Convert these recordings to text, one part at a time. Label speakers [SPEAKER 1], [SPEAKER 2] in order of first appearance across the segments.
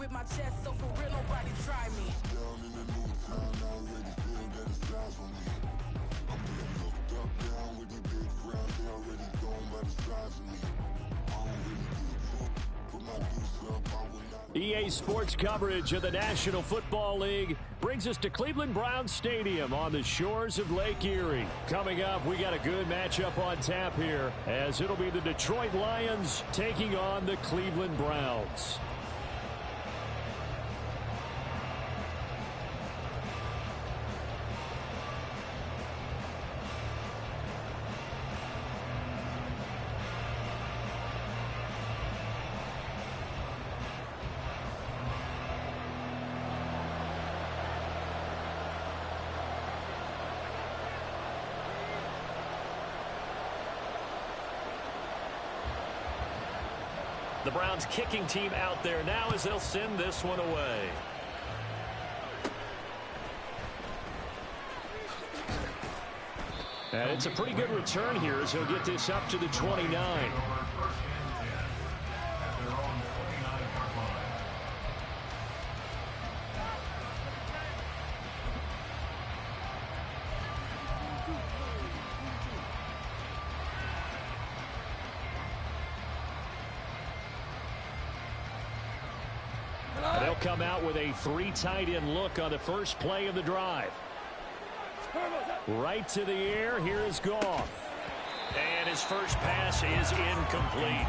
[SPEAKER 1] with my chest, so for real, nobody try me.
[SPEAKER 2] Down in the new town, I already feel that it's eyes on me. I'm getting looked up, down with the big crowd, they already gone by the size of me. I don't really give a fuck, put my deuce up, I will not.
[SPEAKER 3] EA Sports coverage of the National Football League brings us to Cleveland Browns Stadium on the shores of Lake Erie. Coming up, we got a good matchup on tap here, as it'll be the Detroit Lions taking on the Cleveland Browns. The Browns kicking team out there now as they'll send this one away. And it's a pretty good return here as he'll get this up to the 29. They'll come out with a 3 tight end look on the first play of the drive. Right to the air. Here is Goff. And his first pass is incomplete.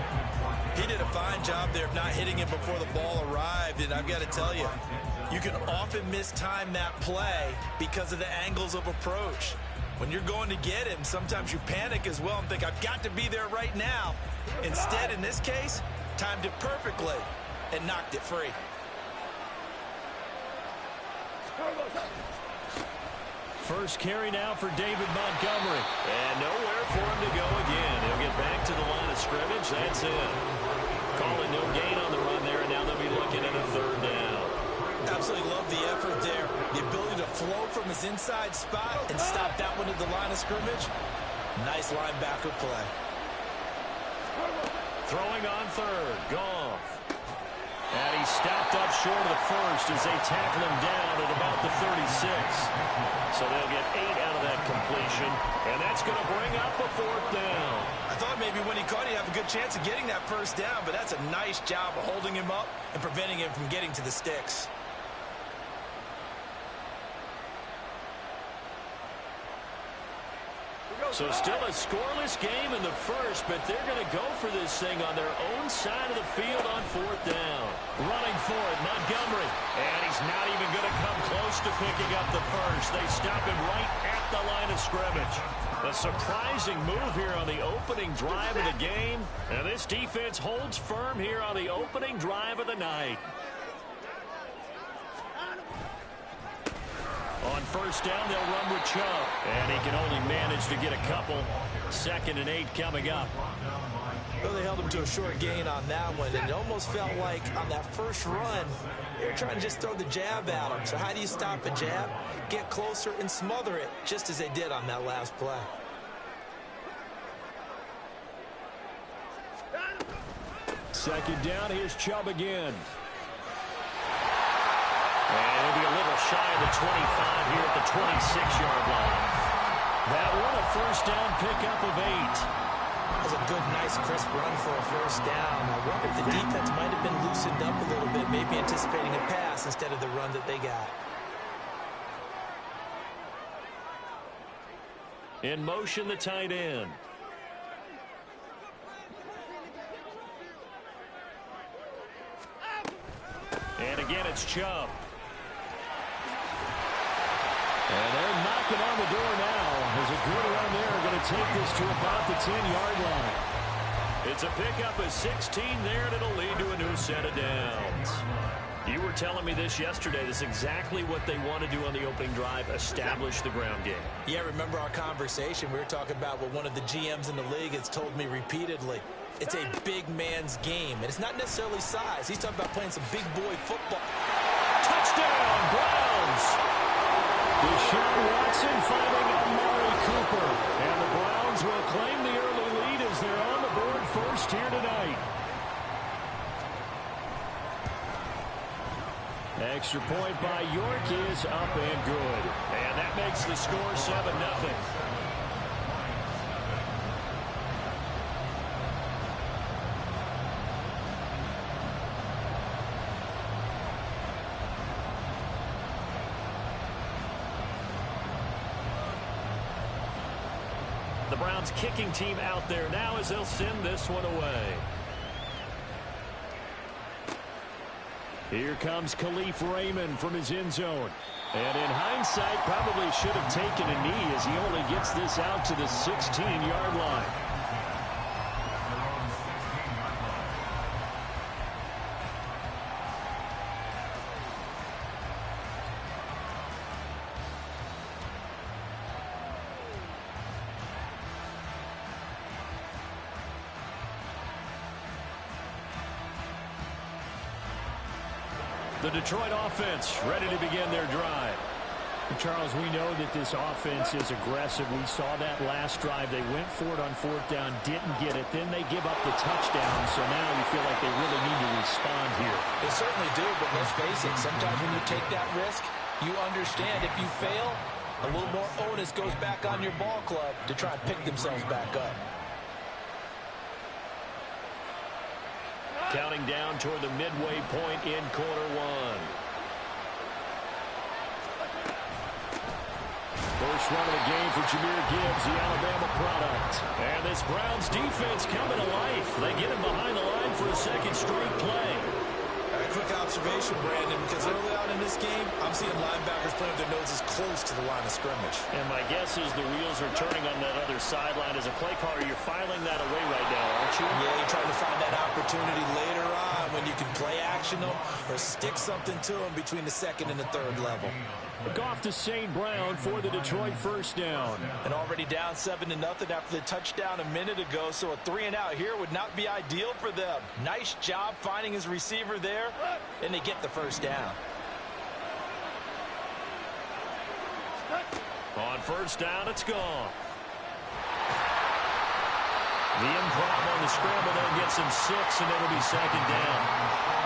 [SPEAKER 4] He did a fine job there of not hitting it before the ball arrived. And I've got to tell you, you can often mistime that play because of the angles of approach. When you're going to get him, sometimes you panic as well and think, I've got to be there right now. Instead, in this case, timed it perfectly and knocked it free.
[SPEAKER 3] First carry now for David Montgomery. And nowhere for him to go again. He'll get back to the line of scrimmage. That's it. Calling no gain on the run there, and now they'll be looking at a 3rd down.
[SPEAKER 4] Absolutely love the effort there. The ability to flow from his inside spot and stop that one at the line of scrimmage. Nice linebacker play.
[SPEAKER 3] Throwing on 3rd. Goff. And he stopped up short of the first as they tackle him down at about the 36. So they'll get 8 out of that completion, and that's going to bring up a 4th down.
[SPEAKER 4] I thought maybe when he caught it, he'd have a good chance of getting that 1st down, but that's a nice job of holding him up and preventing him from getting to the sticks.
[SPEAKER 3] So still a scoreless game in the first, but they're going to go for this thing on their own side of the field on 4th down. Running for it, Montgomery. And he's not even going to come close to picking up the first. They stop him right at the line of scrimmage. A surprising move here on the opening drive of the game. And this defense holds firm here on the opening drive of the night. On 1st down, they'll run with Chubb. And he can only manage to get a couple. 2nd and 8 coming up.
[SPEAKER 4] Well, they held him to a short gain on that one, and it almost felt like on that first run, they were trying to just throw the jab at him. So how do you stop a jab? Get closer and smother it, just as they did on that last play.
[SPEAKER 3] Second down, here's Chubb again. And he'll be a little shy of the 25 here at the 26-yard line. That one a 1st down pickup of 8.
[SPEAKER 4] That was a good, nice, crisp run for a 1st down. I wonder if the defense might have been loosened up a little bit, maybe anticipating a pass instead of the run that they got.
[SPEAKER 3] In motion, the tight end. And again, it's Chubb. And they're knocking on the door now. There's a good run there. Going to take this to about the 10-yard line. It's a pickup of 16 there, and it'll lead to a new set of downs. You were telling me this yesterday. This is exactly what they want to do on the opening drive, establish the ground game.
[SPEAKER 4] Yeah, remember our conversation. We were talking about what one of the GMs in the league has told me repeatedly. It's a big man's game, and it's not necessarily size. He's talking about playing some big boy football.
[SPEAKER 3] Touchdown, Browns! Deshaun Watson finding Amari Cooper. And the Browns will claim the early lead as they're on the board first here tonight. Extra point by York is up and good. And that makes the score 7-0. The Browns kicking team out there now as they'll send this one away. Here comes Khalif Raymond from his end zone. And in hindsight, probably should have taken a knee as he only gets this out to the 16-yard line. The Detroit offense ready to begin their drive.
[SPEAKER 5] Charles, we know that this offense is aggressive. We saw that last drive. They went for it on 4th down, didn't get it. Then they give up the touchdown, so now you feel like they really need to respond here.
[SPEAKER 4] They certainly do, but let's face it, sometimes when you take that risk, you understand if you fail, a little more onus goes back on your ball club to try and pick themselves back up.
[SPEAKER 3] Counting down toward the midway point in quarter one. First run of the game for Jahmyr Gibbs, the Alabama product. And this Browns defense coming to life. They get him behind the line for a second straight play.
[SPEAKER 4] A quick observation, Brandon, because early on in this game, I'm seeing linebackers playing with their noses close to the line of scrimmage.
[SPEAKER 3] And my guess is the wheels are turning on that other sideline. As a play caller, you're filing that away right now, aren't you?
[SPEAKER 4] Yeah, you're trying to find that opportunity later on when you can play action them or stick something to them between the 2nd and the 3rd level.
[SPEAKER 3] Goff to St. Brown for the Detroit first down.
[SPEAKER 4] And already down 7-0 after the touchdown a minute ago, so a 3-and-out here would not be ideal for them. Nice job finding his receiver there, and they get the first down.
[SPEAKER 3] On first down, it's gone. The improv on the scramble then gets him 6, and it'll be 2nd down.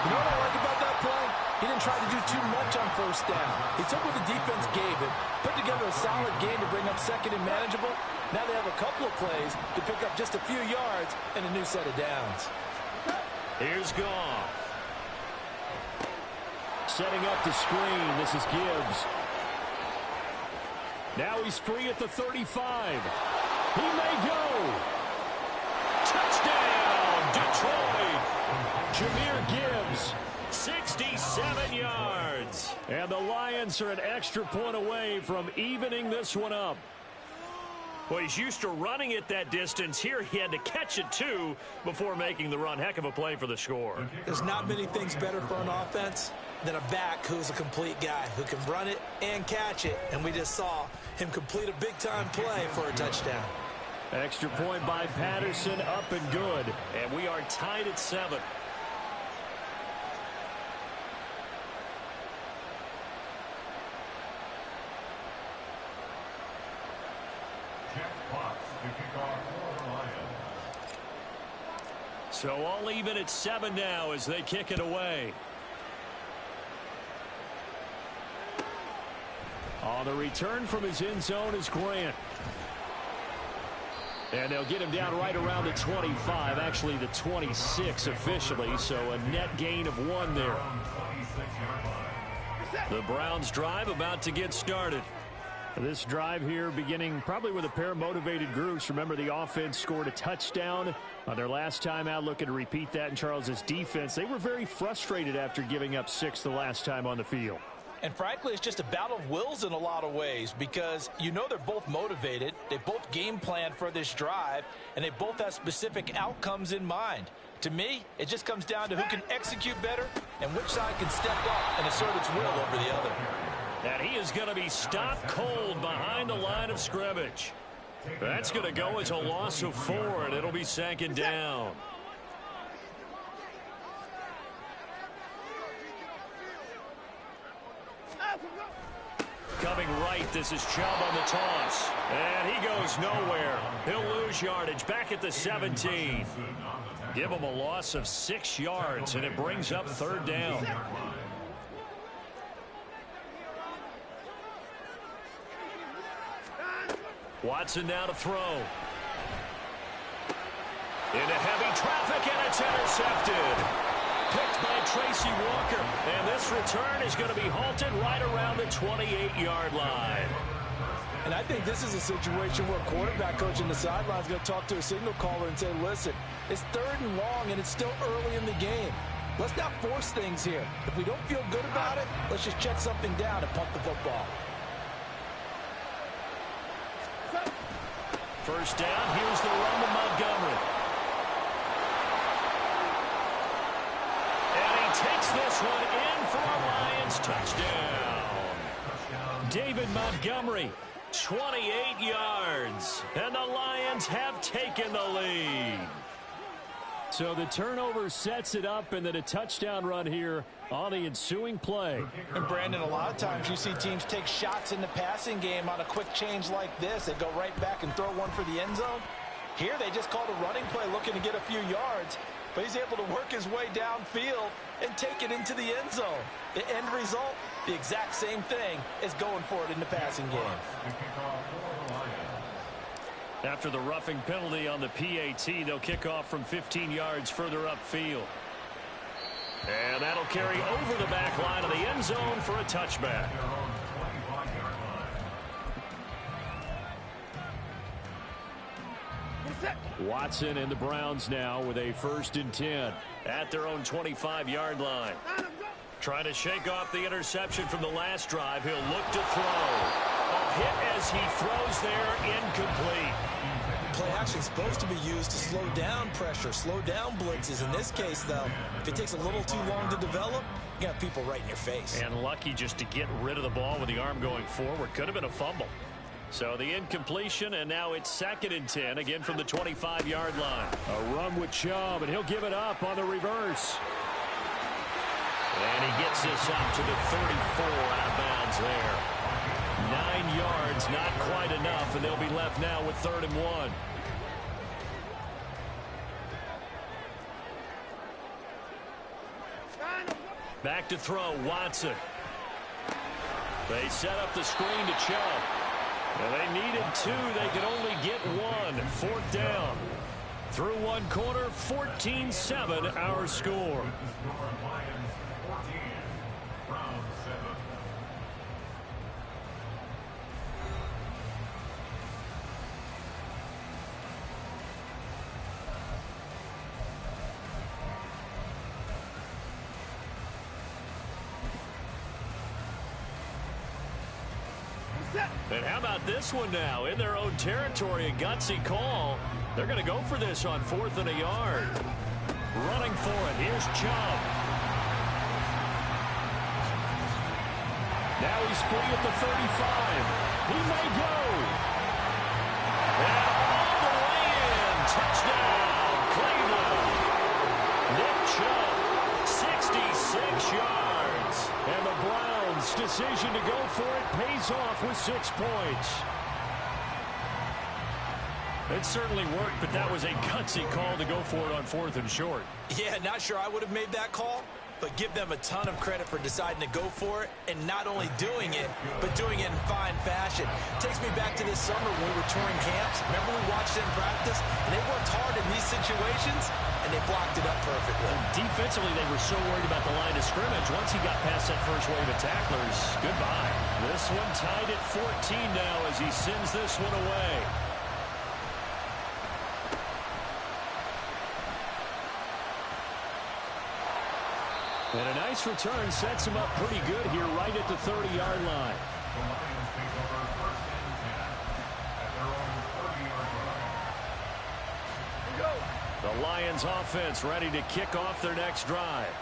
[SPEAKER 4] You know what I like about that play? He didn't try to do too much on first down. He took what the defense gave him, put together a solid game to bring up 2nd and manageable. Now they have a couple of plays to pick up just a few yards and a new set of downs.
[SPEAKER 3] Here's Goff. Setting up the screen. This is Gibbs. Now he's free at the 35. He may go. Touchdown, Detroit. Jahmyr Gibbs. 67 yards. And the Lions are an extra point away from evening this one up. Well, he's used to running it that distance. Here he had to catch it, too, before making the run. Heck of a play for the score.
[SPEAKER 4] There's not many things better for an offense than a back who's a complete guy who can run it and catch it. And we just saw him complete a big-time play for a touchdown.
[SPEAKER 3] Extra point by Patterson, up and good. And we are tied at 7. So all even at 7 now as they kick it away. On the return from his end zone is Grant. And they'll get him down right around the 25, actually the 26 officially, so a net gain of 1 there. The Browns drive about to get started.
[SPEAKER 5] This drive here beginning probably with a pair of motivated groups. Remember, the offense scored a touchdown on their last time out. Looking to repeat that in Charles's defense. They were very frustrated after giving up 6 the last time on the field.
[SPEAKER 4] And frankly, it's just a battle of wills in a lot of ways because you know they're both motivated. They both game planned for this drive, and they both have specific outcomes in mind. To me, it just comes down to who can execute better and which side can step up and assert its will over the other.
[SPEAKER 3] And he is going to be stopped cold behind the line of scrimmage. That's going to go as a loss of 4, and it'll be 2nd down. Coming right, this is Chubb on the toss. And he goes nowhere. He'll lose yardage back at the 17. Give him a loss of 6 yards, and it brings up 3rd down. Watson now to throw. Into heavy traffic, and it's intercepted. Picked by Tracy Walker. And this return is going to be halted right around the 28-yard line.
[SPEAKER 4] And I think this is a situation where a quarterback coach in the sideline is going to talk to a signal caller and say, listen, it's 3rd and long, and it's still early in the game. Let's not force things here. If we don't feel good about it, let's just check something down and punt the football.
[SPEAKER 3] First down, here's the run to Montgomery. And he takes this one in for a Lions touchdown. David Montgomery, 28 yards, and the Lions have taken the lead.
[SPEAKER 5] So the turnover sets it up, and then a touchdown run here on the ensuing play.
[SPEAKER 4] And Brandon, a lot of times you see teams take shots in the passing game on a quick change like this. They go right back and throw one for the end zone. Here they just called a running play looking to get a few yards, but he's able to work his way downfield and take it into the end zone. The end result, the exact same thing as going for it in the passing game.
[SPEAKER 5] After the roughing penalty on the PAT, they'll kick off from 15 yards further upfield.
[SPEAKER 3] And that'll carry over the back line of the end zone for a touchback.
[SPEAKER 5] Watson and the Browns now with a 1st and 10
[SPEAKER 3] at their own 25-yard line. Trying to shake off the interception from the last drive. He'll look to throw. A hit as he throws there, incomplete.
[SPEAKER 4] Play action is supposed to be used to slow down pressure, slow down blitzes. In this case, though, if it takes a little too long to develop, you got people right in your face.
[SPEAKER 3] And lucky just to get rid of the ball with the arm going forward. Could have been a fumble. So the incompletion, and now it's 2nd and 10, again from the 25-yard line.
[SPEAKER 5] A run with Chubb, and he'll give it up on the reverse.
[SPEAKER 3] And he gets this up to the 34 out of bounds there. 9 yards, not quite enough, and they'll be left now with 3rd and 1. Back to throw, Watson. They set up the screen to Chubb. And they needed 2. They could only get 1. 4th down. Through one quarter, 14-7 our score. And how about this one now? In their own territory, a gutsy call. They're going to go for this on 4th and a yard. Running for it. Here's Chubb.
[SPEAKER 5] Now he's free at the 35. He may go.
[SPEAKER 3] And all the way in. Touchdown, Cleveland. Nick Chubb, 66 yards.
[SPEAKER 5] And the Browns' decision to go for it pays off with 6 points.
[SPEAKER 3] It certainly worked, but that was a gutsy call to go for it on 4th and short.
[SPEAKER 4] Yeah, not sure I would have made that call, but give them a ton of credit for deciding to go for it and not only doing it, but doing it in fine fashion. Takes me back to this summer when we were touring camps. Remember we watched them practice, and they worked hard in these situations, and they blocked it up perfectly.
[SPEAKER 3] Defensively, they were so worried about the line of scrimmage. Once he got past that first wave of tacklers, goodbye. This one tied at 14 now as he sends this one away.
[SPEAKER 5] And a nice return sets him up pretty good here right at the 30-yard line.
[SPEAKER 3] The Lions offense ready to kick off their next drive.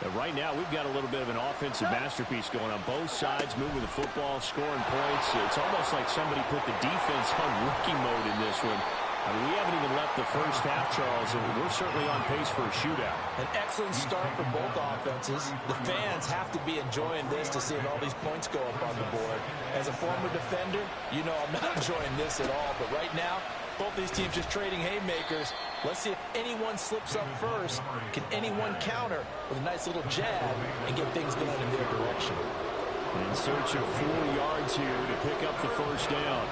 [SPEAKER 5] And right now we've got a little bit of an offensive masterpiece going on both sides, moving the football, scoring points. It's almost like somebody put the defense on rookie mode in this one. I mean, we haven't even left the first half, Charles, and we're certainly on pace for a shootout.
[SPEAKER 4] An excellent start for both offenses. The fans have to be enjoying this to see all these points go up on the board. As a former defender, you know I'm not enjoying this at all. But right now, both these teams just trading haymakers. Let's see if anyone slips up first. Can anyone counter with a nice little jab and get things going in their direction?
[SPEAKER 5] In search of 4 yards here to pick up the first down.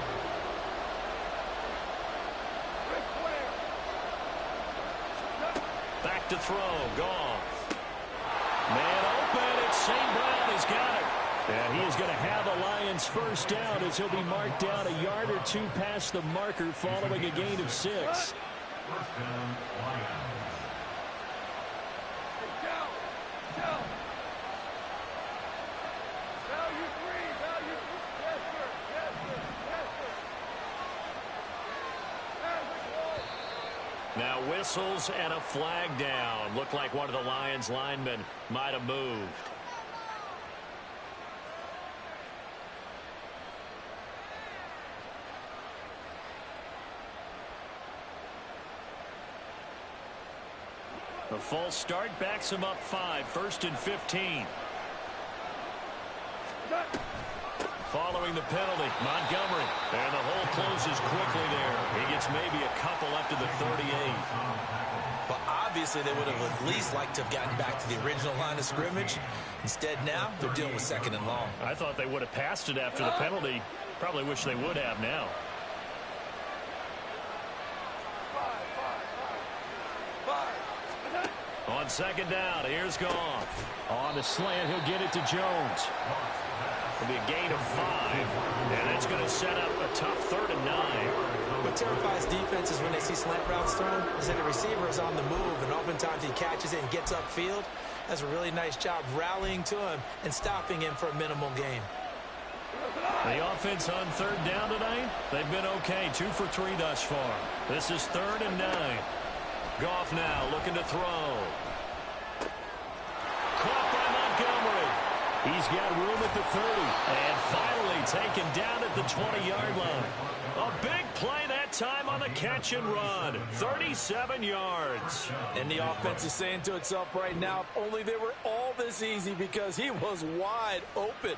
[SPEAKER 3] back to throw. Goff. Man open, it's St. Brown. He's got it. And he is going to have the Lions first down as he'll be marked down a yard or two past the marker following a gain of 6.
[SPEAKER 6] First down, Lions.
[SPEAKER 3] Now whistles and a flag down. Looked like one of the Lions linemen might have moved. The false start backs him up 5. 1st and 15. Following the penalty, Montgomery. And the hole closes quickly there. He gets maybe a couple up to the 38.
[SPEAKER 4] But obviously they would have at least liked to have gotten back to the original line of scrimmage. Instead now, they're dealing with 2nd and long.
[SPEAKER 5] I thought they would have passed it after the penalty. Probably wish they would have now. On 2nd down, here's Goff. On the slant, he'll get it to Jones. It'll be a gain of 5. And that's going to set up a tough 3rd and 9.
[SPEAKER 4] What terrifies defenses when they see slant routes thrown is that the receiver is on the move, and oftentimes he catches it and gets upfield. That's a really nice job rallying to him and stopping him for a minimal gain.
[SPEAKER 3] The offense on 3rd down tonight, they've been okay. 2 for 3 thus far. This is 3rd and 9. Goff now looking to throw. Caught by Montgomery. He's got room at the 30. And finally taken down at the 20-yard line. A big play that time on the catch and run. 37 yards.
[SPEAKER 4] And the offense is saying to itself right now, if only they were all this easy, because he was wide open.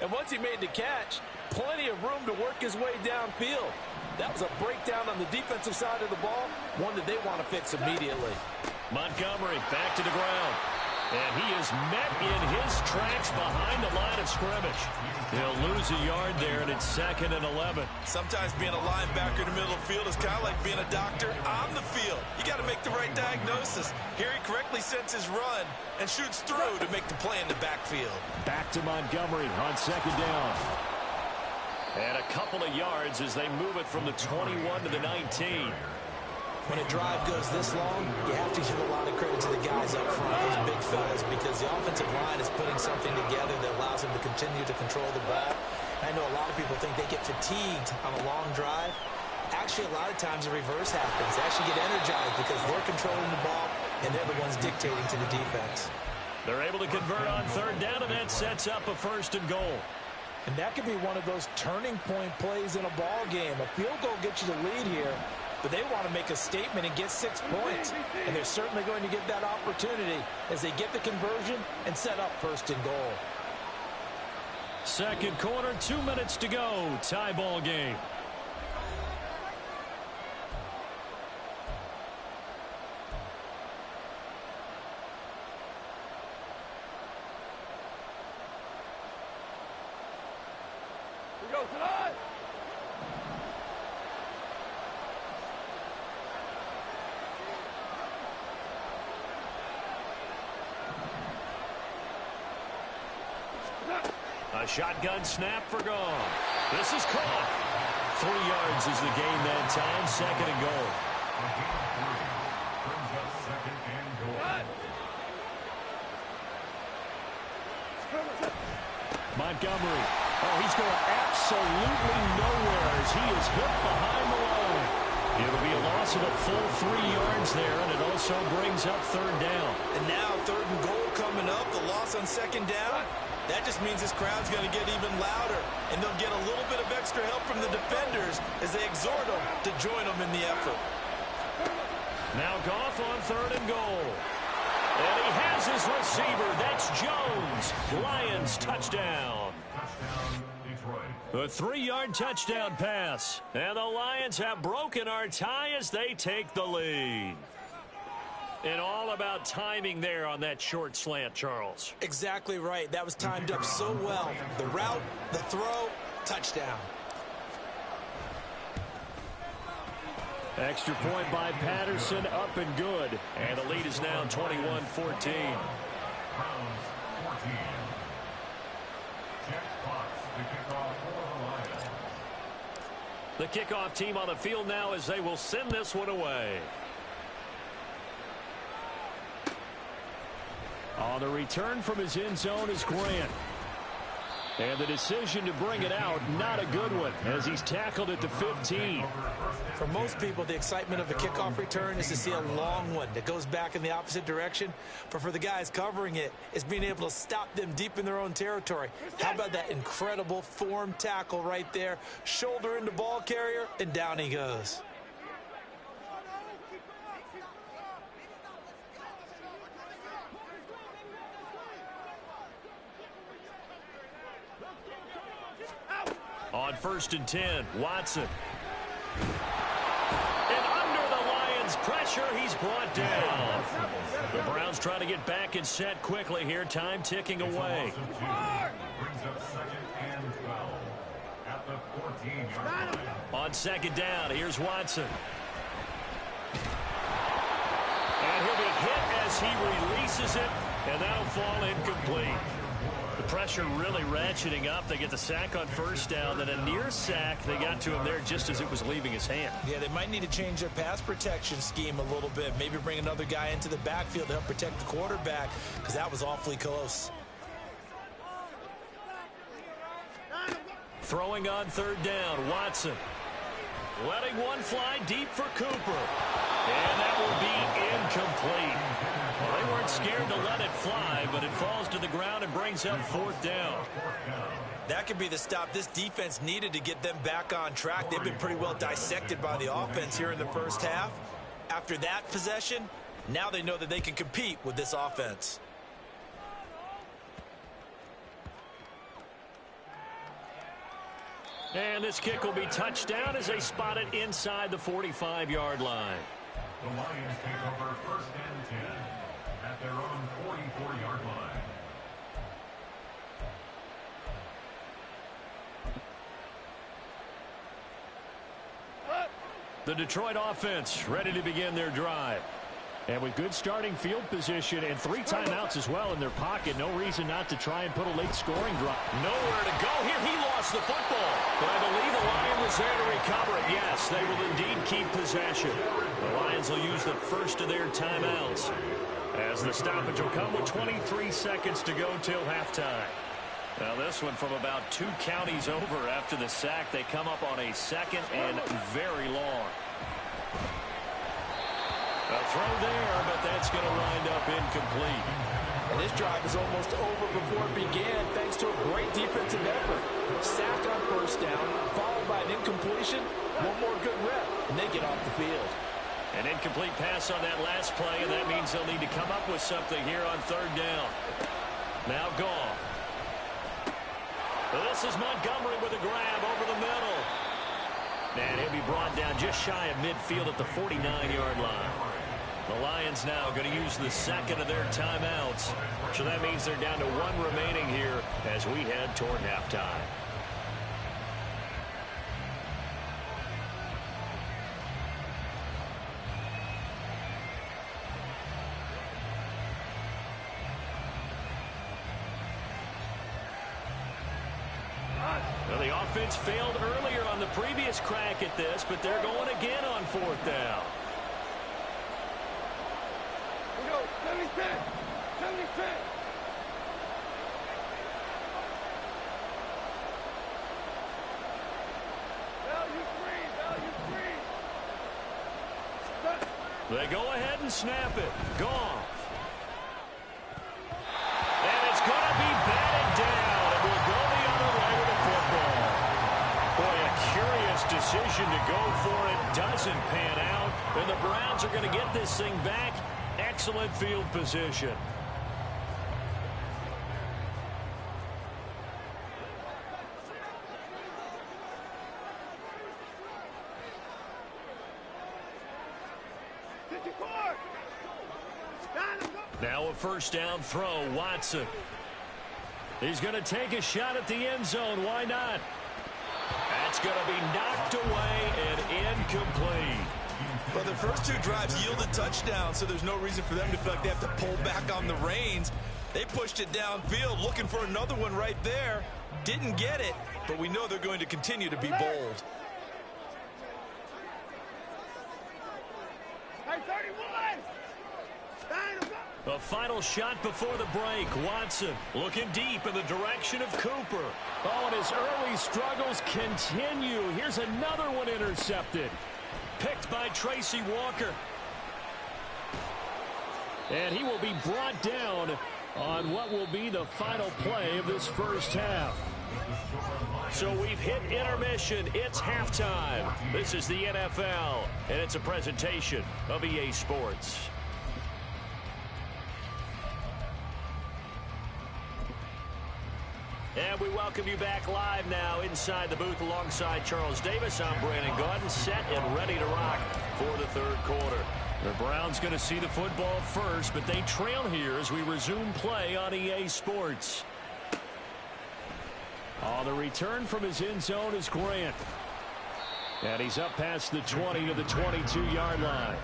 [SPEAKER 4] And once he made the catch, plenty of room to work his way downfield. That was a breakdown on the defensive side of the ball, one that they want to fix immediately.
[SPEAKER 3] Montgomery back to the ground. And he is met in his tracks behind the line of scrimmage. He'll lose a yard there, and it's 2nd and 11.
[SPEAKER 4] Sometimes being a linebacker in the middle of the field is kind of like being a doctor on the field. You got to make the right diagnosis. Here he correctly sets his run and shoots through to make the play in the backfield.
[SPEAKER 5] Back to Montgomery on 2nd down.
[SPEAKER 3] And a couple of yards as they move it from the 21 to the 19.
[SPEAKER 4] When a drive goes this long, you have to give a lot of credit to the guys up front, those big fellas, because the offensive line is putting something together that allows them to continue to control the ball. I know a lot of people think they get fatigued on a long drive. Actually, a lot of times the reverse happens. They actually get energized because they're controlling the ball, and they're the ones dictating to the defense.
[SPEAKER 3] They're able to convert on 3rd down, and that sets up a 1st and goal.
[SPEAKER 7] And that could be one of those turning point plays in a ball game. A field goal gets you the lead here, but they want to make a statement and get 6 points. And they're certainly going to get that opportunity as they get the conversion and set up 1st and goal.
[SPEAKER 3] 2nd quarter, 2 minutes to go. Tie ball game. A shotgun snap for Goff. This is caught. 3 yards is the gain that time. 2nd and goal.
[SPEAKER 5] Montgomery. Oh, he's going absolutely nowhere as he is hit behind the line. It'll be a loss of a full 3 yards there, and it also brings up 3rd down.
[SPEAKER 4] And now 3rd and goal coming up. The loss on 2nd down. That just means this crowd's going to get even louder, and they'll get a little bit of extra help from the defenders as they exhort them to join them in the effort.
[SPEAKER 3] Now Goff on 3rd and goal. And he has his receiver. That's Jones. Lions touchdown. A 3-yard touchdown pass. And the Lions have broken our tie as they take the lead. And all about timing there on that short slant, Charles.
[SPEAKER 4] Exactly right. That was timed up so well. The route, the throw, touchdown.
[SPEAKER 5] Extra point by Patterson, up and good.
[SPEAKER 3] And the lead is now 21-14.
[SPEAKER 6] Browns 14. Jack Fox, the kickoff for the Lions.
[SPEAKER 3] The kickoff team on the field now as they will send this one away.
[SPEAKER 5] On the return from his end zone is Grant. And the decision to bring it out, not a good one, as he's tackled at the 15.
[SPEAKER 7] For most people, the excitement of the kickoff return is to see a long one that goes back in the opposite direction. But for the guys covering it, it's being able to stop them deep in their own territory. How about that incredible form tackle right there? Shoulder into ball carrier, and down he goes.
[SPEAKER 3] On 1st and 10, Watson. And under the Lions' pressure, he's brought down. The Browns trying to get back and set quickly here. Time ticking away.
[SPEAKER 6] Brings up 2nd and 12 at the 14-yard line.
[SPEAKER 3] On 2nd down, here's Watson. And he'll be hit as he releases it, and that'll fall incomplete. The pressure really ratcheting up. They get the sack on 1st down, then a near sack. They got to him there just as it was leaving his hand.
[SPEAKER 7] Yeah, they might need to change their pass protection scheme a little bit. Maybe bring another guy into the backfield to help protect the quarterback, because that was awfully close.
[SPEAKER 3] Throwing on 3rd down, Watson. Letting one fly deep for Cooper. And that will be incomplete. Well, they weren't scared to let it fly, but it falls to the ground and brings up 4th down.
[SPEAKER 4] That could be the stop this defense needed to get them back on track. They've been pretty well dissected by the offense here in the first half. After that possession, now they know that they can compete with this offense.
[SPEAKER 3] And this kick will be touchdown as they spot it inside the 45-yard line.
[SPEAKER 6] The Lions take over 1st and 10 at their own 44-yard line.
[SPEAKER 3] The Detroit offense ready to begin their drive.
[SPEAKER 5] And with good starting field position and 3 timeouts as well in their pocket, no reason not to try and put a late scoring drive.
[SPEAKER 3] Nowhere to go here. He lost the football. But I believe the Lion was there to recover it. Yes, they will indeed keep possession. The Lions will use the first of their timeouts, as the stoppage will come with 23 seconds to go till halftime. Now this one from about 2 counties over after the sack. They come up on a 2nd and very long. A throw there, but that's going to wind up incomplete.
[SPEAKER 7] And this drive is almost over before it began, thanks to a great defensive effort. Sack on 1st down, followed by an incompletion. One more good rep, and they get off the field.
[SPEAKER 3] An incomplete pass on that last play, and that means they'll need to come up with something here on 3rd down. Now Goff. This is Montgomery with a grab over the middle. And he'll be brought down just shy of midfield at the 49-yard line. The Lions now going to use the 2nd of their timeouts. So that means they're down to 1 remaining here as we head toward halftime. Well, the offense failed earlier on the previous crack at this, but they're going again on 4th down.
[SPEAKER 1] We go, 70-10. 70-10. Value free.
[SPEAKER 3] They go ahead and snap it. Goff. And it's going to be batted down. And we'll go the other way with the football. Boy, a curious decision to go for it. Doesn't pan out. And the Browns are going to get this thing back. Excellent field position. Now a 1st down throw, Watson. He's going to take a shot at the end zone. Why not? That's going to be knocked away and incomplete.
[SPEAKER 4] Well, the first two drives yielded touchdowns, so there's no reason for them to feel like they have to pull back on the reins. They pushed it downfield, looking for another one right there. Didn't get it, but we know they're going to continue to be bold.
[SPEAKER 1] Hey, 31!
[SPEAKER 3] A final shot before the break. Watson looking deep in the direction of Cooper.
[SPEAKER 5] Oh, and his early struggles continue. Here's another one intercepted.
[SPEAKER 3] Picked by Tracy Walker.
[SPEAKER 5] And he will be brought down on what will be the final play of this first half.
[SPEAKER 3] So we've hit intermission. It's halftime. This is the NFL, and it's a presentation of EA Sports. And we welcome you back live now inside the booth alongside Charles Davis. I'm Brandon Gaudin, set and ready to rock for the third quarter. The Browns going to see the football first, but they trail here as we resume play on EA Sports.
[SPEAKER 5] On the return from his end zone is Grant. And he's up past the 20 to the 22-yard line.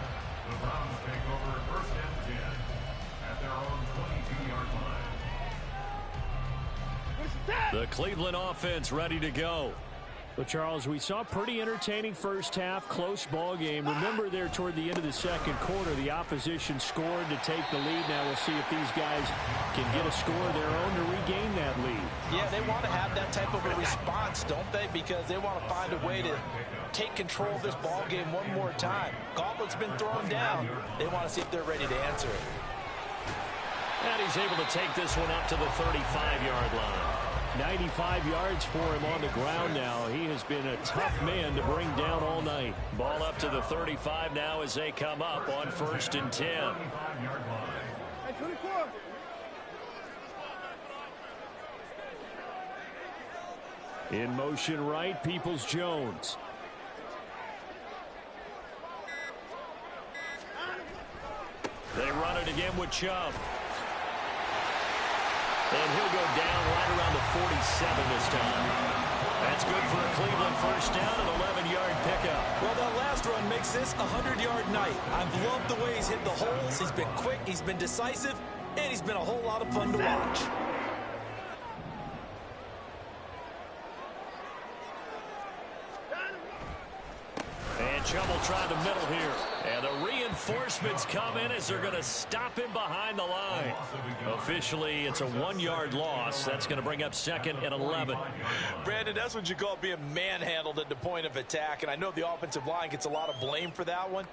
[SPEAKER 6] The Browns take over first and 10 at their own 22-yard line.
[SPEAKER 3] The Cleveland offense ready to go.
[SPEAKER 5] But, Charles, we saw a pretty entertaining first half, close ball game. Remember there toward the end of the second quarter, the opposition scored to take the lead. Now we'll see if these guys can get a score of their own to regain that lead.
[SPEAKER 7] Yeah, they want to have that type of a response, don't they? Because they want to find a way to take control of this ball game one more time. Gauntlet's been thrown down. They want to see if they're ready to answer it.
[SPEAKER 3] And he's able to take this one up to the 35-yard line.
[SPEAKER 5] 95 yards for him on the ground now. He has been a tough man to bring down all night.
[SPEAKER 3] Ball up to the 35 now as they come up on 1st and 10.
[SPEAKER 1] Hey, 24!
[SPEAKER 5] In motion right, Peoples-Jones.
[SPEAKER 3] They run it again with Chubb. And he'll go down right around the 47 this time. That's good for a Cleveland first down, an 11-yard pickup.
[SPEAKER 7] Well, that last run makes this a 100-yard night. I've loved the way he's hit the holes. He's been quick, he's been decisive, and he's been a whole lot of fun to watch.
[SPEAKER 3] And Chubb will try the middle here. And the reinforcements come in as they're going to stop him behind the line. Officially, it's a 1-yard loss. That's going to bring up 2nd and 11.
[SPEAKER 7] Brandon, that's what you call being manhandled at the point of attack. And I know the offensive line gets a lot of blame for that one.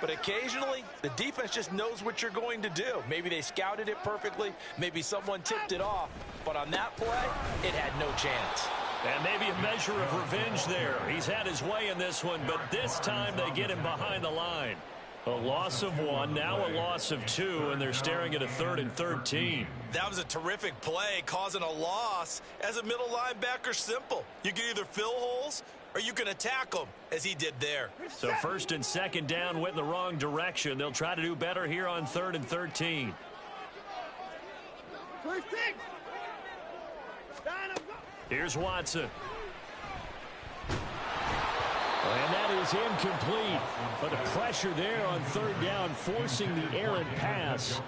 [SPEAKER 7] But occasionally, the defense just knows what you're going to do. Maybe they scouted it perfectly. Maybe someone tipped it off. But on that play, it had no chance.
[SPEAKER 3] And maybe a measure of revenge there. He's had his way in this one, but this time they get him behind the line. A loss of 1, now a loss of 2, and they're staring at a 3rd and 13.
[SPEAKER 4] That was a terrific play, causing a loss. As a middle linebacker, simple. You can either fill holes or you can attack them, as he did there.
[SPEAKER 3] So 1st and 2nd down went in the wrong direction. They'll try to do better here on 3rd and 13.
[SPEAKER 1] 26!
[SPEAKER 3] Here's Watson.
[SPEAKER 5] And that is incomplete. But the pressure there on 3rd down, forcing the errant pass.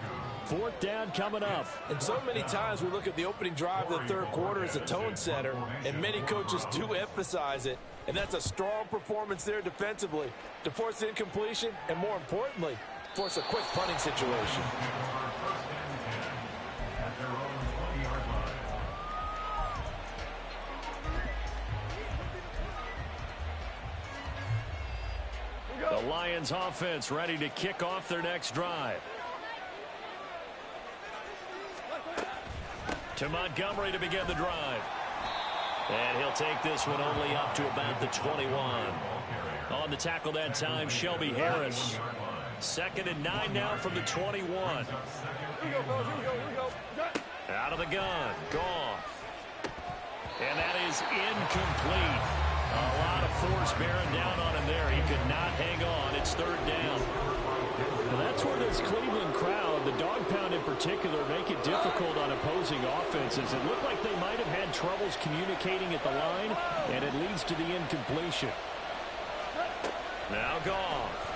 [SPEAKER 5] 4th down coming up.
[SPEAKER 7] And so many times we look at the opening drive of the third quarter as a tone setter, and many coaches do emphasize it. And that's a strong performance there defensively to force incompletion and, more importantly, force a quick punting situation.
[SPEAKER 3] The Lions offense ready to kick off their next drive. To Montgomery to begin the drive. And he'll take this one only up to about the 21. On the tackle that time, Shelby Harris. 2nd and 9 now from the 21.
[SPEAKER 1] Here we go, fellas. Here we go.
[SPEAKER 3] Out of the gun. Goff. And that is incomplete. A lot of force bearing down on him there. He could not hang on. It's 3rd down.
[SPEAKER 5] Well, that's where this Cleveland crowd, the dog pound in particular, make it difficult on opposing offenses. It looked like they might have had troubles communicating at the line, and it leads to the incompletion.
[SPEAKER 3] Now Goff.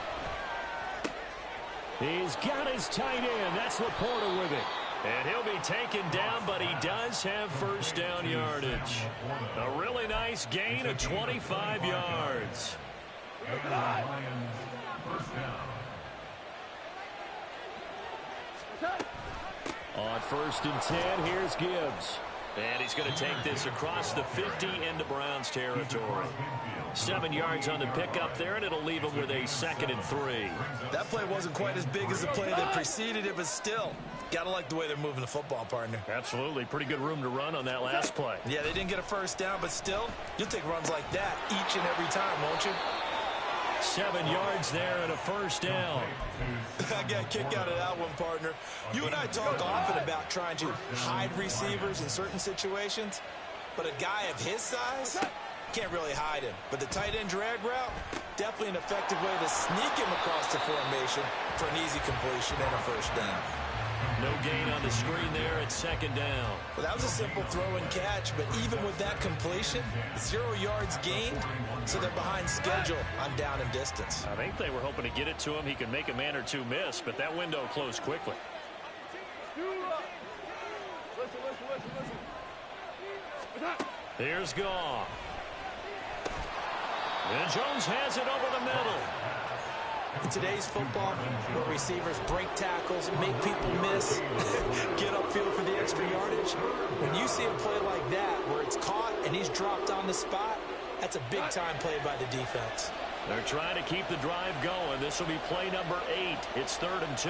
[SPEAKER 5] He's got his tight end. That's Laporta with it. And he'll be taken down, but he does have first down yardage. A really nice gain of 25 yards. On 1st and 10, here's Gibbs. And he's going to take this across the 50 into Browns territory. 7 yards on the pickup there, and it'll leave him with a 2nd and 3.
[SPEAKER 4] That play wasn't quite as big as the play that preceded it, but still, got to like the way they're moving the football, partner.
[SPEAKER 5] Absolutely. Pretty good room to run on that last play.
[SPEAKER 4] Yeah, they didn't get a first down, but still, you'll take runs like that each and every time, won't you?
[SPEAKER 5] 7 yards there and a first down.
[SPEAKER 4] I got a kick out of that one, partner. You and I talk often about trying to hide receivers in certain situations, but a guy of his size can't really hide him. But the tight end drag route, definitely an effective way to sneak him across the formation for an easy completion and a first down.
[SPEAKER 5] No gain on the screen there at 2nd down.
[SPEAKER 4] Well, that was a simple throw and catch, but even with that completion, 0 yards gained, so they're behind schedule on down and distance.
[SPEAKER 5] I think they were hoping to get it to him. He could make a man or two miss, but that window closed quickly. Here's Goff. And Jones has it over the middle.
[SPEAKER 7] In today's football, where receivers break tackles, make people miss, get upfield for the extra yardage, when you see a play like that where it's caught and he's dropped on the spot, that's a big-time play by the defense.
[SPEAKER 5] They're trying to keep the drive going. This will be play number 8. It's 3rd and 2.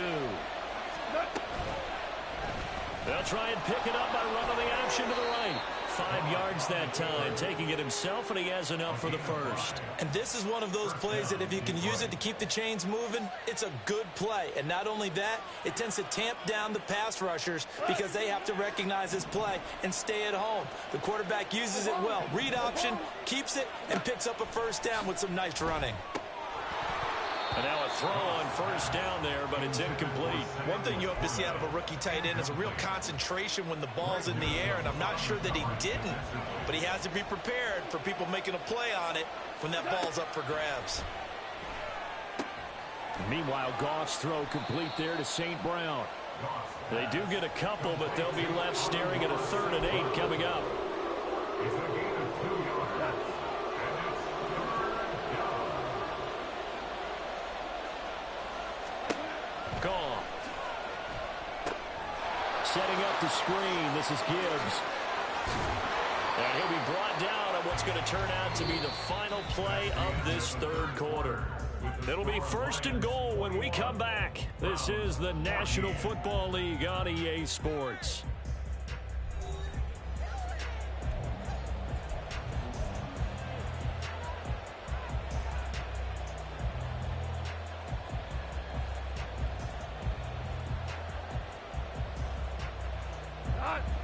[SPEAKER 5] They'll try and pick it up by running the option to the right. 5 yards that time, taking it himself, and he has enough for the first.
[SPEAKER 7] And this is one of those plays that if you can use it to keep the chains moving, it's a good play. And not only that, it tends to tamp down the pass rushers because they have to recognize this play and stay at home. The quarterback uses it well. Read option, keeps it, and picks up a first down with some nice running.
[SPEAKER 5] And now a throw on first down there, but it's incomplete.
[SPEAKER 4] One thing you hope to see out of a rookie tight end is a real concentration when the ball's in the air, and I'm not sure that he didn't, but he has to be prepared for people making a play on it when that ball's up for grabs.
[SPEAKER 5] Meanwhile, Goff's throw complete there to St. Brown. They do get a couple, but they'll be left staring at a 3rd and 8 coming up. Goff. Setting up the screen. This is Gibbs. And he'll be brought down on what's going to turn out to be the final play of this 3rd quarter. It'll be 1st and goal when we come back. This is the National Football League on EA Sports.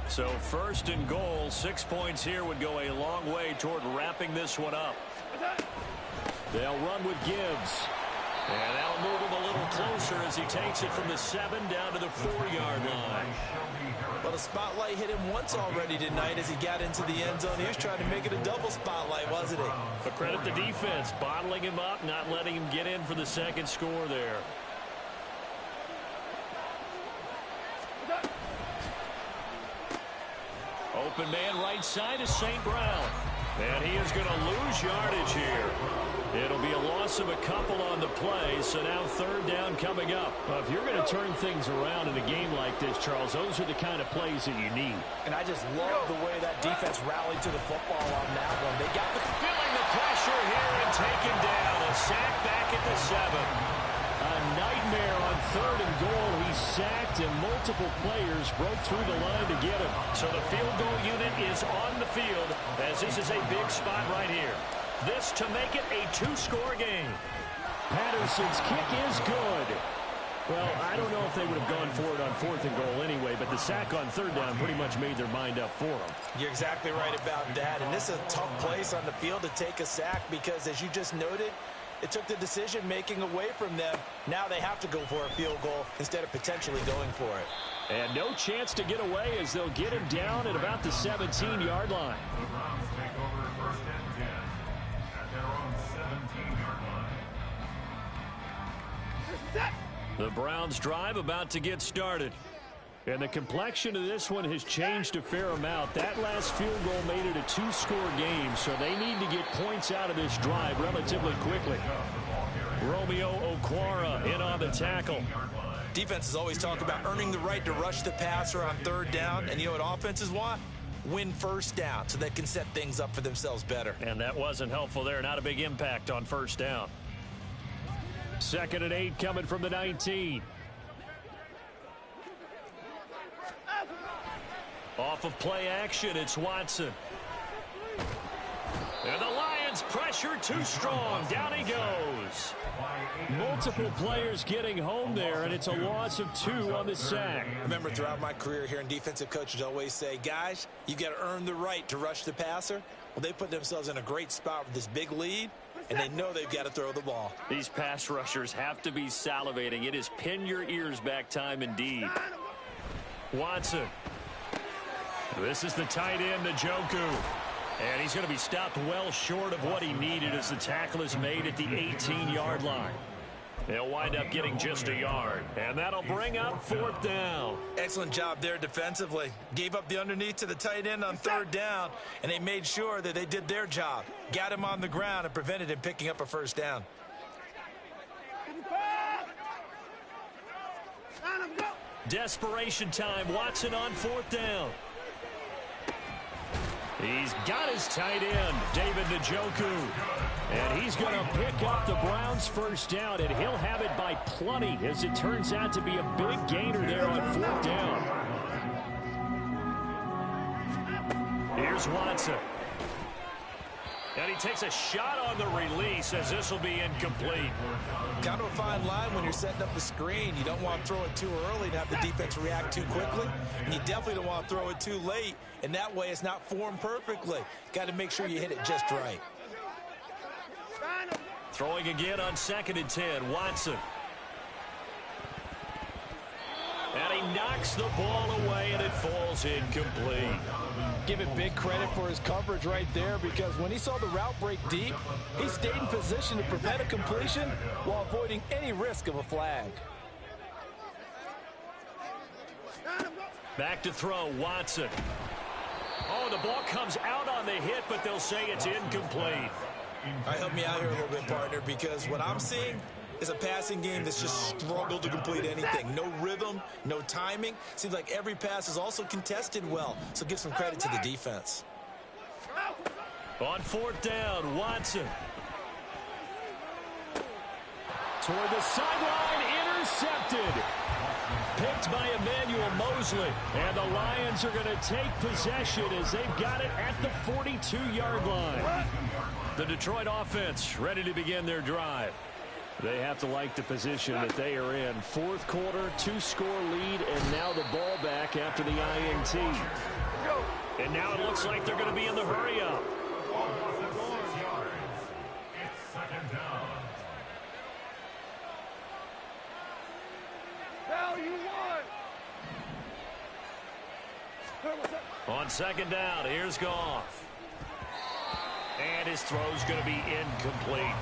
[SPEAKER 5] So 1st and goal, 6 points here would go a long way toward wrapping this one up. They'll run with Gibbs. And that'll move him a little closer as he takes it from the 7 down to the 4-yard line.
[SPEAKER 7] Well, the spotlight hit him once already tonight as he got into the end zone. He was trying to make it a double spotlight, wasn't he?
[SPEAKER 5] But credit the defense, bottling him up, not letting him get in for the 2nd score there. Open man right side is St. Brown. And he is going to lose yardage here. It'll be a loss of a couple on the play, so now 3rd down coming up. If you're going to turn things around in a game like this, Charles, those are the kind of plays that you need.
[SPEAKER 7] And I just love the way that defense rallied to the football on that one. They got the
[SPEAKER 5] feeling the pressure here and taken down. A sack back at the 7. A nightmare on 3rd and goal. He sacked and multiple players broke through the line to get him. So the field goal unit is on the field as this is a big spot right here. This to make it a 2-score game. Patterson's kick is good. Well, I don't know if they would have gone for it on 4th and goal anyway, but the sack on 3rd down pretty much made their mind up for them.
[SPEAKER 7] You're exactly right about that. And this is a tough place on the field to take a sack because, as you just noted, it took the decision-making away from them. Now they have to go for a field goal instead of potentially going for it.
[SPEAKER 5] And no chance to get away as they'll get him down at about the 17-yard line.
[SPEAKER 6] The Browns take over 1st and 10 at their own 17-yard line.
[SPEAKER 5] The Browns drive about to get started. And the complexion of this one has changed a fair amount. That last field goal made it a two-score game, so they need to get points out of this drive relatively quickly. Romeo Okwara in on the tackle.
[SPEAKER 4] Defenses always talk about earning the right to rush the passer on third down, and you know what offenses want? Win first down so they can set things up for themselves better.
[SPEAKER 5] And that wasn't helpful there. Not a big impact on first down. 2nd and 8 coming from the 19. Off of play action, it's Watson. And the Lions pressure too strong. Down he goes. Multiple players getting home there, and it's a loss of 2 on the sack.
[SPEAKER 4] Remember, throughout my career here in defensive coaches always say, guys, you got to earn the right to rush the passer. Well, they put themselves in a great spot with this big lead, and they know they've got to throw the ball.
[SPEAKER 5] These pass rushers have to be salivating. It is pin your ears back time indeed. Watson. This is the tight end, Njoku. And he's going to be stopped well short of what he needed as the tackle is made at the 18-yard line. They'll wind up getting just a yard. And that'll bring up 4th down.
[SPEAKER 4] Excellent job there defensively. Gave up the underneath to the tight end on 3rd down, and they made sure that they did their job. Got him on the ground and prevented him picking up a first down.
[SPEAKER 5] Desperation time. Watson on 4th down. He's got his tight end, David Njoku. And he's going to pick up the Browns' first down, and he'll have it by plenty as it turns out to be a big gainer there on 4th down. Here's Watson. And he takes a shot on the release as this will be incomplete.
[SPEAKER 4] Kind of a fine line when you're setting up the screen. You don't want to throw it too early to have the defense react too quickly. And you definitely don't want to throw it too late. And that way it's not formed perfectly. Got to make sure you hit it just right.
[SPEAKER 5] Throwing again on 2nd and 10. Watson. And he knocks the ball away, and it falls incomplete.
[SPEAKER 7] Give it big credit for his coverage right there, because when he saw the route break deep, he stayed in position to prevent a completion while avoiding any risk of a flag.
[SPEAKER 5] Back to throw, Watson. Oh, the ball comes out on the hit, but they'll say it's incomplete.
[SPEAKER 4] All right, help me out here a little bit, partner, because what I'm seeing is a passing game that's just struggled to complete anything. No rhythm, no timing. Seems like every pass is also contested well, so give some credit to the defense.
[SPEAKER 5] On 4th down, Watson. Toward the sideline, intercepted. Picked by Emmanuel Mosley. And the Lions are going to take possession as they've got it at the 42-yard line. The Detroit offense ready to begin their drive. They have to like the position that they are in. 4th quarter, 2-score lead, and now the ball back after the INT. And now it looks like they're going to be in the hurry-up.
[SPEAKER 6] It's 2nd down.
[SPEAKER 1] Now you won.
[SPEAKER 5] On 2nd down, here's Goff. And his throw's going to be incomplete.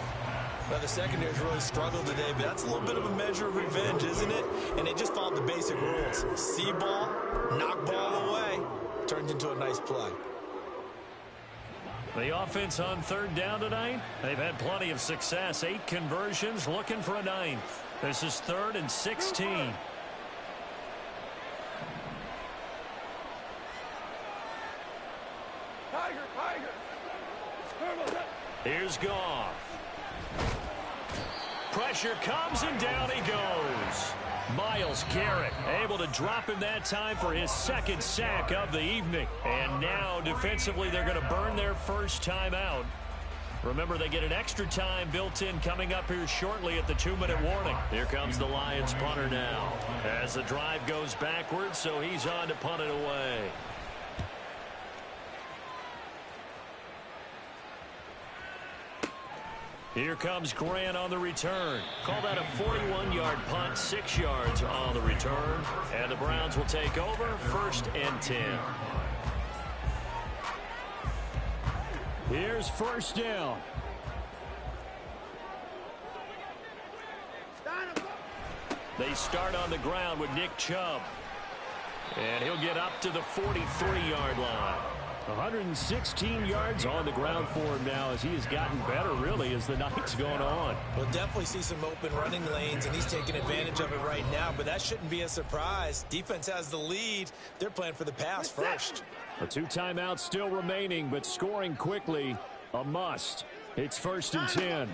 [SPEAKER 4] Well, the secondary's really struggled today, but that's a little bit of a measure of revenge, isn't it? And they just followed the basic rules. See ball, knock ball away. Turns into a nice play.
[SPEAKER 5] The offense on 3rd down tonight, they've had plenty of success. 8 conversions, looking for a 9th. This is 3rd and 16.
[SPEAKER 1] Tiger.
[SPEAKER 5] Here's Goff. Pressure comes, and down he goes. Myles Garrett able to drop him that time for his 2nd sack of the evening. And now defensively they're going to burn their first time out. Remember, they get an extra time built in coming up here shortly at the 2-minute warning. Here comes the Lions punter now as the drive goes backwards, so he's on to punt it away. Here comes Grant on the return. Call that a 41-yard punt, 6 yards on the return. And the Browns will take over, 1st and 10. Here's 1st down.
[SPEAKER 3] They start on the ground with Nick Chubb. And he'll get up to the 43-yard line.
[SPEAKER 5] 116 yards on the ground for him now as he has gotten better, really, as the night's going on.
[SPEAKER 7] We'll definitely see some open running lanes, and he's taking advantage of it right now, but that shouldn't be a surprise. Defense has the lead. They're playing for the pass first.
[SPEAKER 5] The 2 timeouts still remaining, but scoring quickly, a must. It's 1st and 10.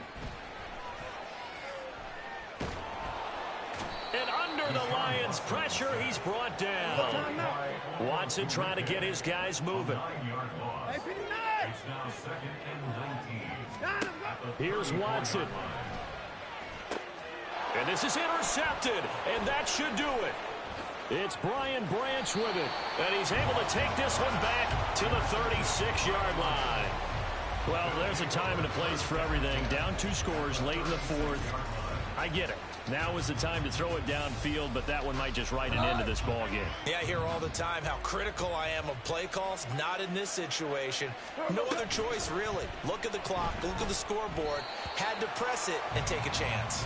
[SPEAKER 3] And under the Lions' pressure, he's brought down. Watson trying to get his guys moving.
[SPEAKER 5] Here's Watson.
[SPEAKER 3] And this is intercepted, and that should do it.
[SPEAKER 5] It's Brian Branch with it.
[SPEAKER 3] And he's able to take this one back to the 36-yard line. Well, there's a time and a place for everything. Down 2 scores late in the 4th. I get it. Now is the time to throw it downfield, but that one might just write an end to this ball game.
[SPEAKER 7] Yeah, I hear all the time how critical I am of play calls. Not in this situation. No other choice, really. Look at the clock, look at the scoreboard. Had to press it and take a chance.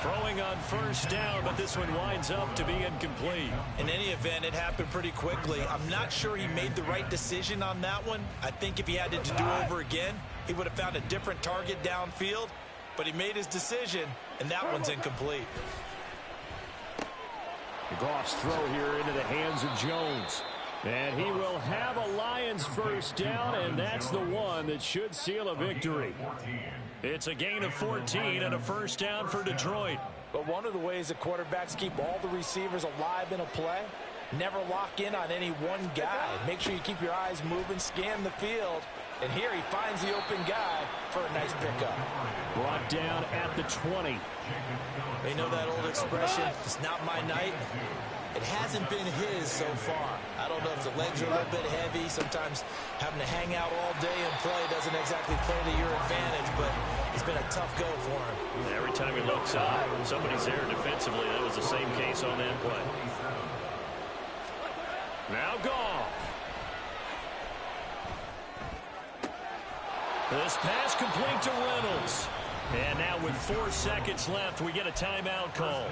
[SPEAKER 3] Throwing on 1st down, but this one winds up to be incomplete.
[SPEAKER 7] In any event, it happened pretty quickly. I'm not sure he made the right decision on that one. I think if he had it to do over again, he would have found a different target downfield. But he made his decision, and that one's incomplete.
[SPEAKER 5] Goff's throw here into the hands of Jones. And he will have a Lions 1st down, and that's the one that should seal a victory.
[SPEAKER 3] It's a gain of 14 and a 1st down for Detroit.
[SPEAKER 7] But one of the ways that quarterbacks keep all the receivers alive in a play, never lock in on any one guy. Make sure you keep your eyes moving, scan the field. And here he finds the open guy for a nice pickup.
[SPEAKER 5] Brought down at the 20.
[SPEAKER 7] They know that old expression, it's not my night. It hasn't been his so far. I don't know if the legs are a little bit heavy. Sometimes having to hang out all day and play doesn't exactly play to your advantage, but it's been a tough go for him.
[SPEAKER 3] Every time he looks up, somebody's there defensively. That was the same case on that play. Now Goff. This pass complete to Reynolds. And now with 4 seconds left, we get a timeout call.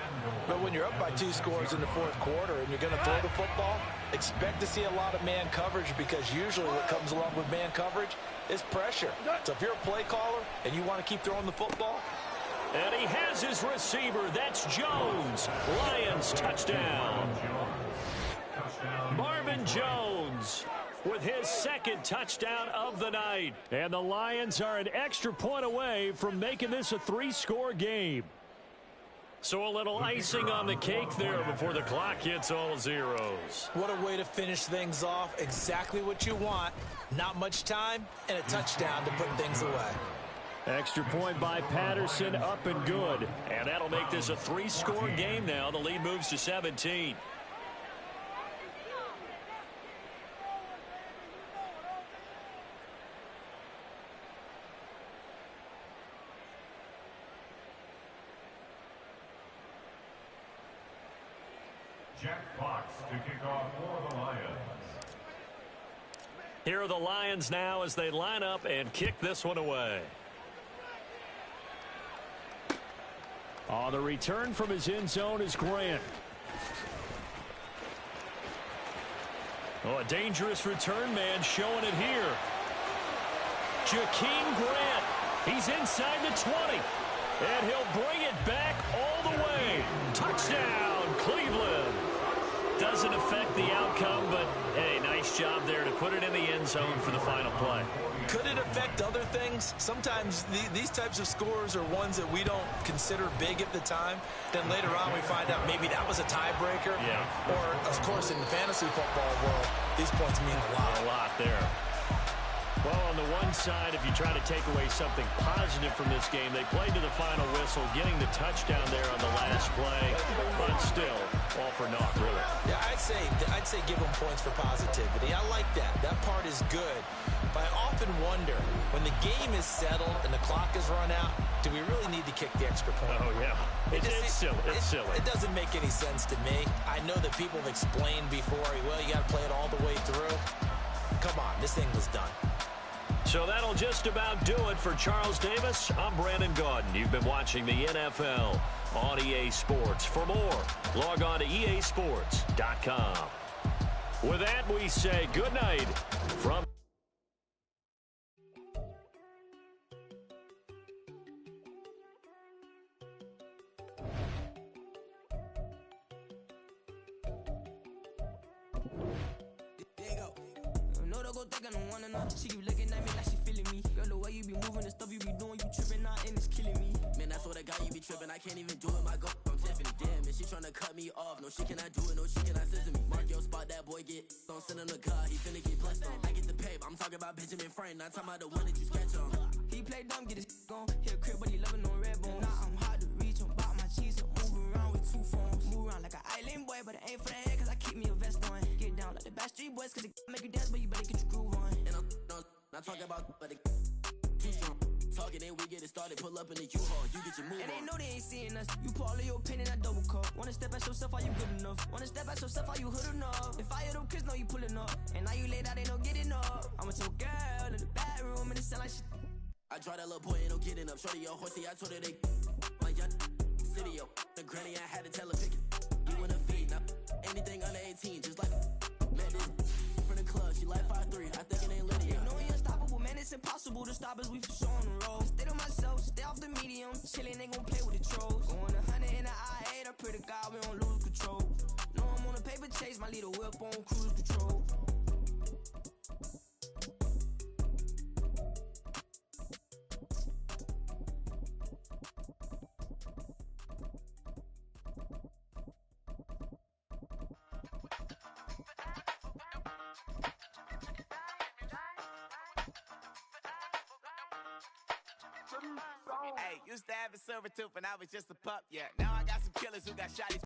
[SPEAKER 7] But when you're up by 2 scores in the 4th quarter and you're going to throw the football, expect to see a lot of man coverage, because usually what comes along with man coverage is pressure. So if you're a play caller and you want to keep throwing the football.
[SPEAKER 3] And he has his receiver. That's Jones. Lions touchdown. Marvin Jones with his 2nd touchdown of the night.
[SPEAKER 5] And the Lions are an extra point away from making this a 3-score game.
[SPEAKER 3] So a little icing on the cake there before the clock hits all zeros.
[SPEAKER 7] What a way to finish things off. Exactly what you want. Not much time and a touchdown to put things away.
[SPEAKER 5] Extra point by Patterson, up and good.
[SPEAKER 3] And that'll make this a 3-score game now. The lead moves to 17.
[SPEAKER 6] Jack Fox to kick off for the Lions.
[SPEAKER 3] Here are the Lions now as they line up and kick this one away.
[SPEAKER 5] On the return from his end zone is Grant.
[SPEAKER 3] Oh, a dangerous return man showing it here. Jakeem Grant. He's inside the 20. And he'll bring it back all the way. Touchdown, Cleveland. Doesn't affect the outcome, but hey, nice job there to put it in the end zone for the final play.
[SPEAKER 7] Could it affect other things? Sometimes these types of scores are ones that we don't consider big at the time. Then later on we find out maybe that was a tiebreaker.
[SPEAKER 3] Yeah.
[SPEAKER 7] Or, of course, in the fantasy football world, these points mean a lot.
[SPEAKER 3] A lot there. Well, on the one side, if you try to take away something positive from this game, they played to the final whistle, getting the touchdown there on the last play, but still, all for naught, really.
[SPEAKER 7] Yeah, I'd say give them points for positivity. I like that. That part is good. But I often wonder, when the game is settled and the clock is run out, do we really need to kick the extra point?
[SPEAKER 3] Oh, yeah. It's silly. It's silly.
[SPEAKER 7] It doesn't make any sense to me. I know that people have explained before, well, you got to play it all the way through. Come on, this thing was done.
[SPEAKER 3] So that'll just about do it for Charles Davis. I'm Brandon Gaudin. You've been watching the NFL on EA Sports. For more, log on to easports.com. With that, we say good night from...
[SPEAKER 8] She keep looking at me like she feeling me. Girl, the way you be moving, the stuff you be doing, you tripping out and it's killing me. Man, I swear to God, you be tripping. I can't even do it. My girl, I'm Tiffany. Damn, and she tryna cut me off. No, she cannot do it. No, she cannot scissor me. Mark your spot, that boy get. Don't send him the car. He finna get blessed on. I get the pay, but I'm talking about Benjamin Franklin. Not talking about the one that you sketch on. He play dumb, get his gone. Hit a crib, but he loving on red bone. Now I'm hard to reach. I'm about my cheese. I'm moving around with 2 phones. Move around like an island boy, but it ain't for the head, cause I keep me a vest on. Get down like the Backstreet Boys, cause it make you dance, but you better get your groove on. And I'm not talking about, but it too strong. Talking, then we get it started. Pull up in the U-Haul, you get your move on. And they know they ain't seeing us. You pull all of your pen in that double cup. Wanna step at yourself, are you good enough? Wanna step at yourself, are you hood enough? If I hear them kids, know you pulling up. And now you laid out, they don't get enough. I'm with your girl in the bedroom, and it sound like shit. I draw that little boy, ain't no getting up. Shorty, your horsey, I told her they my young city, yo. The granny, I had to tell her pick it. You in a feed, now anything under 18, just like met this from the club. She like 5'3", I think it ain't lit. You know we unstoppable, man, it's impossible to stop us. We for sure on the road. Stay to myself, stay off the medium. Chillin', ain't gon' play with the trolls. Going 100 in the I-8, I pray to God we don't lose control. No, I'm on a paper chase, my little whip on cruise control.
[SPEAKER 9] Hey, used to have a silver tooth when I was just a pup, yeah. Now I got some killers who got shotties.